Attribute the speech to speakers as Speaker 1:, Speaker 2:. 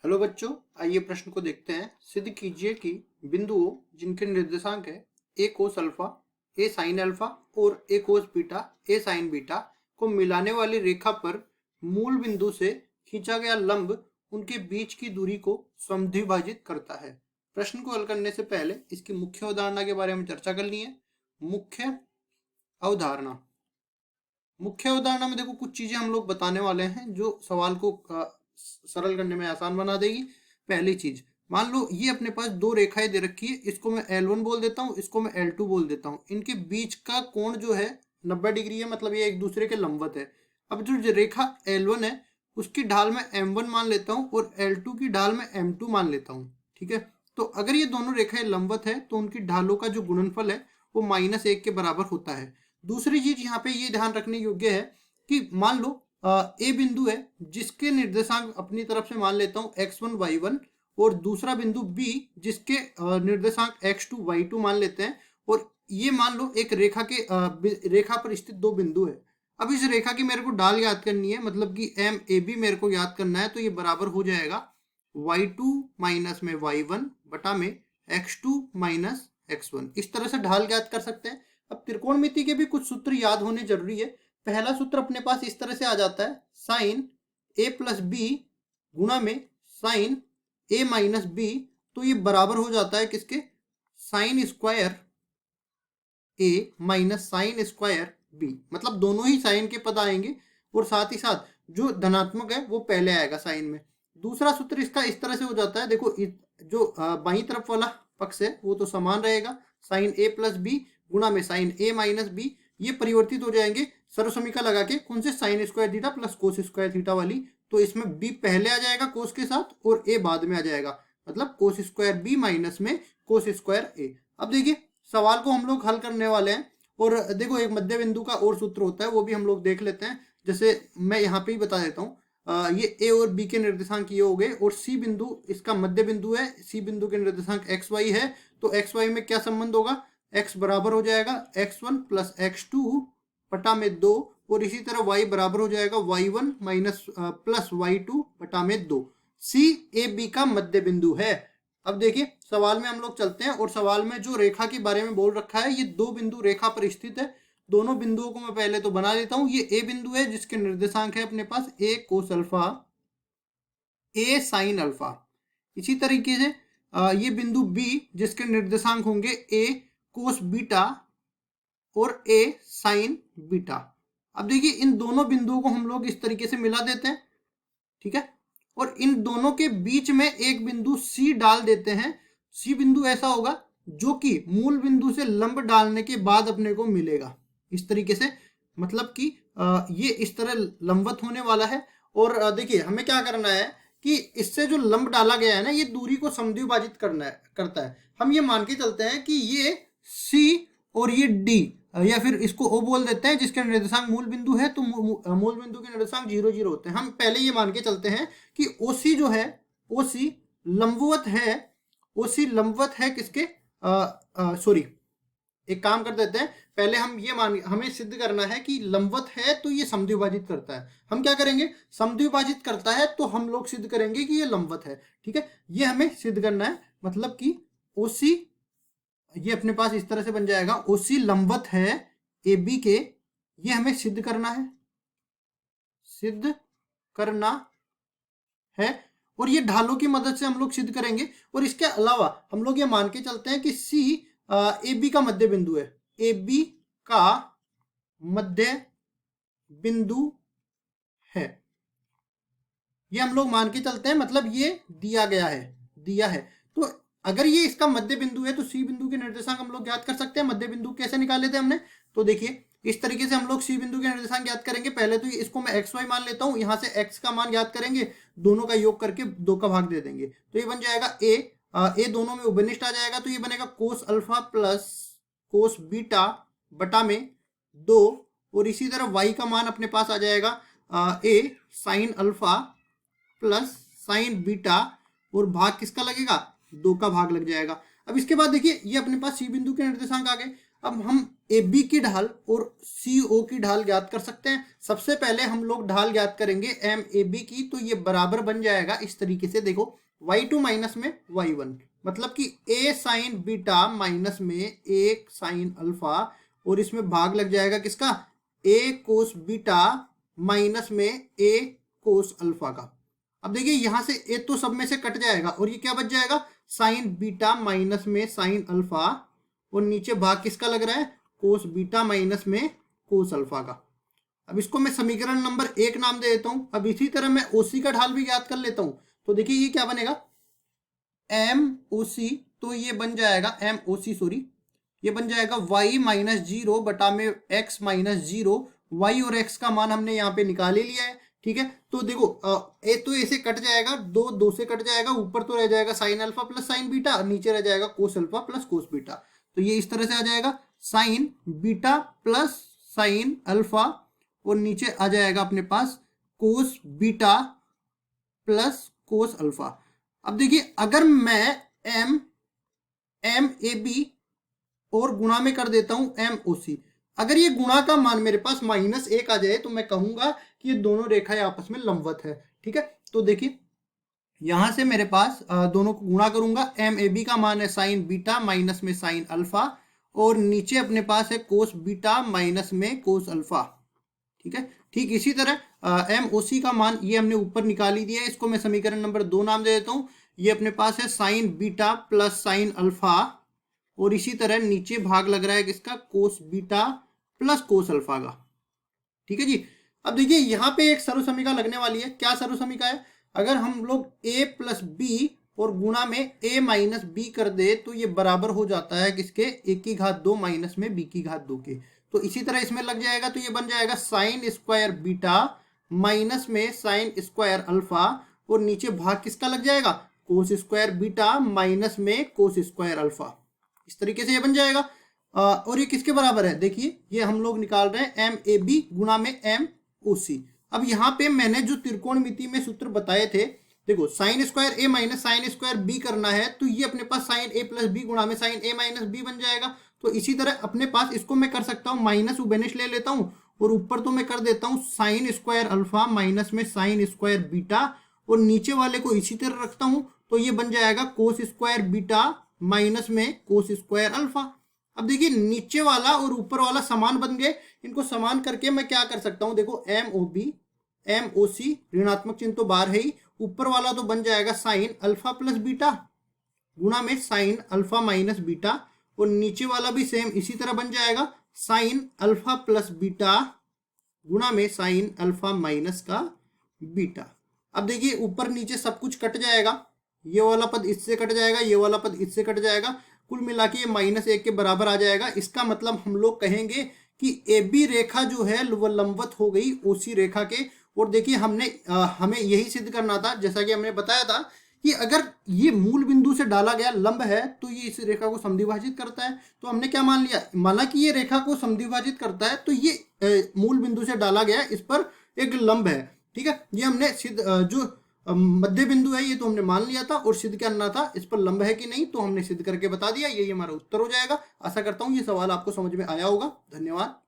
Speaker 1: Hello बच्चों, आइए प्रश्न को देखते हैं। सिद्ध कीजिए कि बिंदुओं जिनके निर्देशांक है ए कोस अल्फा, ए साइन अल्फा और ए कोस बीटा, ए साइन बीटा को मिलाने वाली रेखा पर मूल बिंदु से खींचा गया लंब उनके बीच की दूरी को समद्विभाजित करता है। प्रश्न को हल करने से पहले इसकी मुख्य अवधारणा के बारे में चर्चा करनी है। मुख्य अवधारणा मुख्य अवधारणा में देखो कुछ चीजें हम लोग बताने वाले हैं जो सवाल को सरल करने में आसान बना देगी। पहली चीज, मान लो ये अपने पास दो रेखाएं दे रखी है, इसको मैं L1 बोल देता हूँ, इसको मैं L2 बोल देता हूँ। इनके बीच का कोण जो है 90 डिग्री है, मतलब ये एक दूसरे के लंबवत है। अब जो रेखा L1 है उसकी ढाल मैं M1 मान लेता हूँ और L2 की ढाल मैं M2 मान लेता हूँ। ठीक है, तो अगर ये दोनों रेखाएं लंबवत है तो उनकी ढालों का जो गुणनफल है वो -1 के बराबर होता है। दूसरी चीज यहाँ पे ये ध्यान रखने योग्य है कि मान लो ए बिंदु है जिसके निर्देशांक अपनी तरफ से मान लेता हूँ x1 y1, और दूसरा बिंदु बी जिसके निर्देशांक x2 y2 मान लेते हैं। और ये मान लो एक रेखा पर स्थित दो बिंदु है। अब इस रेखा की मेरे को ढाल याद करनी है, मतलब कि एम ए बी मेरे को याद करना है। तो ये बराबर हो जाएगा y2 माइनस में y1 बटा में x2 माइनस x1। इस तरह से ढाल याद कर सकते हैं। अब त्रिकोणमिति के भी कुछ सूत्र याद होने जरूरी है। पहला सूत्र अपने पास इस तरह से आ जाता है, साइन ए प्लस बी गुणा में साइन ए माइनस बी। तो ये बराबर हो जाता है किसके, साइन स्क्वायर ए माइनस साइन स्क्वायर बी। मतलब दोनों ही साइन के पद आएंगे और साथ ही साथ जो धनात्मक है वो पहले आएगा साइन में। दूसरा सूत्र इसका इस तरह से हो जाता है, देखो जो बाईं तरफ वाला पक्ष है वो तो समान रहेगा, साइन ए प्लस बी गुणा में साइन ए माइनस बी। ये परिवर्तित हो जाएंगे सर्वसमीका लगा के, कौन से, sine square theta plus cos square theta वाली। तो इसमें b पहले आ जाएगा कोस के साथ और a बाद में आ जाएगा, मतलब कोस स्क्वायर b माइनस में कोस स्क्वायर a। अब देखिए सवाल को हम लोग हल करने वाले हैं, और देखो एक मध्य बिंदु का और सूत्र होता है वो भी हम लोग देख लेते हैं। जैसे मैं यहाँ पे ही बता देता हूँ, ये ए और बी के निर्देशांक ये हो गए, और सी बिंदु इसका मध्य बिंदु है, सी बिंदु के निर्देशांक एक्स वाई है। तो एक्स वाई में क्या संबंध होगा, x बराबर हो जाएगा x1 प्लस x2 बटा में 2, और इसी तरह y बराबर हो जाएगा y1 माइनस प्लस y2 बटा में 2। सी ए बी का मध्य बिंदु है। अब देखिए सवाल में हम लोग चलते हैं, और सवाल में जो रेखा के बारे में बोल रखा है, ये दो बिंदु रेखा पर स्थित है। दोनों बिंदुओं को मैं पहले तो बना देता हूं। ये ए बिंदु है जिसके निर्देशांक है अपने पास ए कोस अल्फा, ए साइन अल्फा। इसी तरीके से ये बिंदु बी जिसके निर्देशांक होंगे ए कोस बीटा और ए साइन बीटा। अब देखिए इन दोनों बिंदुओं को हम लोग इस तरीके से मिला देते हैं, ठीक है, और इन दोनों के बीच में एक बिंदु सी डाल देते हैं। सी बिंदु ऐसा होगा जो कि मूल बिंदु से लंब डालने के बाद अपने को मिलेगा इस तरीके से, मतलब कि ये इस तरह लंबवत होने वाला है। और देखिए हमें क्या करना है कि इससे जो लंब डाला गया है ना, ये दूरी को समद्विभाजित करता है। हम ये मान के चलते हैं कि ये सी और ये डी, या फिर इसको ओ बोल देते हैं, जिसके निर्देशांक मूल बिंदु है, तो मूल बिंदु के निर्देशांक 0 0 होते हैं। हम पहले ये मान के चलते हैं कि ओसी जो है, ओसी लंबवत है, ओसी लंबवत है किसके, सॉरी, एक काम कर देते हैं, पहले हम ये हमें सिद्ध करना है कि लंबवत है तो ये समद्विभाजित करता है। हम क्या करेंगे, समद्विभाजित करता है तो हम लोग सिद्ध करेंगे कि ये लंबवत है। ठीक है, ये हमें सिद्ध करना है, मतलब कि ओसी ये अपने पास इस तरह से बन जाएगा, ओसी लंबवत है ए बी के। ये हमें सिद्ध करना है, सिद्ध करना है, और ये ढालों की मदद से हम लोग सिद्ध करेंगे। और इसके अलावा हम लोग ये मान के चलते हैं कि सी ए बी का मध्य बिंदु है, ए बी का मध्य बिंदु है। ये हम लोग मान के चलते हैं, मतलब ये दिया गया है, दिया है। तो अगर ये इसका मध्य बिंदु है तो सी बिंदु के निर्देशांक हम लोग याद कर सकते हैं। मध्य बिंदु कैसे निकाले थे हमने, तो देखिए इस तरीके से हम लोग सी बिंदु के निर्देशांक याद करेंगे। पहले तो इसको मैं एक्स वाई मान लेता हूँ, यहाँ से एक्स का मान याद करेंगे, दोनों का योग करके 2 का भाग दे देंगे, तो ये बन जाएगा ए दोनों में उभयनिष्ठ आ जाएगा, तो ये बनेगा कोस अल्फा प्लस कोस बीटा बटा में 2। और इसी तरह वाई का मान अपने पास आ जाएगा a sine alpha plus sine beta, और भाग किसका लगेगा, 2 का भाग लग जाएगा। अब इसके बाद देखिए ये अपने पास सी बिंदु के निर्देशांक आ गए। अब हम ए बी की ढाल और सी ओ की ढाल ज्ञात कर सकते हैं। सबसे पहले हम लोग ढाल ज्ञात करेंगे एम ए बी की, तो ये बराबर बन जाएगा इस तरीके से, देखो y2 माइनस में y1, मतलब कि a साइन बीटा माइनस में a साइन अल्फा, और इसमें भाग लग जाएगा किसका, a कोस बीटा माइनस में a कोस अल्फा का। अब देखिए यहां से a तो सब में से कट जाएगा और ये क्या बच जाएगा, साइन बीटा माइनस में साइन अल्फा, और नीचे भाग किसका लग रहा है, कोस बीटा माइनस में कोस अल्फा का। अब इसको मैं समीकरण नंबर 1 नाम दे देता हूं। अब इसी तरह मैं ओसी का ढाल भी ज्ञात कर लेता हूं। तो देखिए ये क्या बनेगा, एम ओ सी, तो ये बन जाएगा एम ओ सी, सॉरी, ये बन जाएगा y माइनस 0 बटा में x माइनस 0। y और x का मान हमने यहाँ पे निकाल ही लिया है, ठीक है। तो देखो ए तो ऐसे कट जाएगा, दो दो से कट जाएगा, ऊपर तो रह जाएगा sine alpha plus sine beta, नीचे रह जाएगा cos alpha plus cos beta. तो ये इस तरह से आ जाएगा sine beta plus sine alpha, और नीचे आ जाएगा अपने पास cos beta plus cos alpha. अब देखिए अगर मैं एम ए बी और गुणा में कर देता हूं एम ओ सी, अगर ये गुणा का मान मेरे पास -1 आ जाए तो मैं कहूंगा कि ये दोनों रेखाएं आपस में लंबवत है, ठीक है। तो देखिए यहां से मेरे पास दोनों को गुणा करूंगा, एम ए बी का मान है साइन बीटा माइनस में साइन अल्फा, और नीचे अपने पास है कोस बीटा माइनस में कोस अल्फा, ठीक है। ठीक इसी तरह एम ओ सी का मान ये हमने ऊपर निकाल ही दिया है, इसको मैं समीकरण नंबर 2 नाम दे देता हूं। ये अपने पास है sign beta plus sine alpha, और इसी तरह नीचे भाग लग रहा है किसका, कोस बीटा प्लस कोस अल्फा का, ठीक है जी। अब देखिए यहाँ पे एक सर्वसमीका लगने वाली है। क्या सर्वसमीका है, अगर हम लोग a प्लस बी और गुणा में a माइनस बी कर दे तो ये बराबर हो जाता है किसके, a की घात 2 माइनस में b की घात 2 के। तो इसी तरह इसमें लग जाएगा, तो ये बन जाएगा साइन स्क्वायर बीटा माइनस में साइन स्क्वायर अल्फा, और नीचे भाग किसका लग जाएगा, कोस स्क्वायर बीटा माइनस में कोस स्क्वायर अल्फा। इस तरीके से ये बन जाएगा। और ये किसके बराबर है, देखिए ये हम लोग निकाल रहे हैं एम ए बी गुणा में एम ओ सी। अब यहाँ पे मैंने जो त्रिकोणमिति में सूत्र बताए थे, देखो साइन स्क्वायर ए माइनस साइन स्क्वायर बी करना है, तो ये अपने पास साइन ए प्लस बी गुणा में साइन ए माइनस बी बन जाएगा। तो इसी तरह अपने पास इसको मैं कर सकता हूँ, माइनस उबेनिश ले लेता हूँ, और ऊपर तो मैं कर देता हूँ साइन स्क्वायर अल्फा माइनस में साइन स्क्वायर बीटा, और नीचे वाले को इसी तरह रखता हूँ, तो ये बन जाएगा कोस स्क्वायर बीटा माइनस में कोस स्क्वायर अल्फा। अब देखिए नीचे वाला और ऊपर वाला समान बन गए, इनको समान करके मैं क्या कर सकता हूं, देखो M O B M O C, ऋणात्मक चिन्ह तो बाहर है ही, ऊपर वाला तो बन जाएगा साइन अल्फा प्लस बीटा गुणा में साइन अल्फा माइनस बीटा, और नीचे वाला भी सेम इसी तरह बन जाएगा साइन अल्फा प्लस बीटा गुणा में साइन अल्फा माइनस का बीटा। अब देखिए ऊपर नीचे सब कुछ कट जाएगा, ये वाला पद इससे कट जाएगा, ये वाला पद इससे कट जाएगा, कुल मिला के ये -1 के बराबर आ जाएगा। इसका मतलब हम लोग कहेंगे कि ए बी रेखा जो है वो लंबवत हो गई ओसी रेखा के। और देखिए हमें यही सिद्ध करना था, जैसा कि हमने बताया था कि अगर ये मूल बिंदु से डाला गया लंब है तो ये इस रेखा को समद्विभाजित करता है। तो हमने क्या मान लिया, माना कि ये रेखा को समद्विभाजित करता है, तो ये मूल बिंदु से डाला गया इस पर एक लंब है, ठीक है। ये हमने सिद्ध जो मध्य बिंदु है ये तो हमने मान लिया था, और सिद्ध करना था इस पर लंब है कि नहीं, तो हमने सिद्ध करके बता दिया। ये हमारा उत्तर हो जाएगा। आशा करता हूँ ये सवाल आपको समझ में आया होगा। धन्यवाद।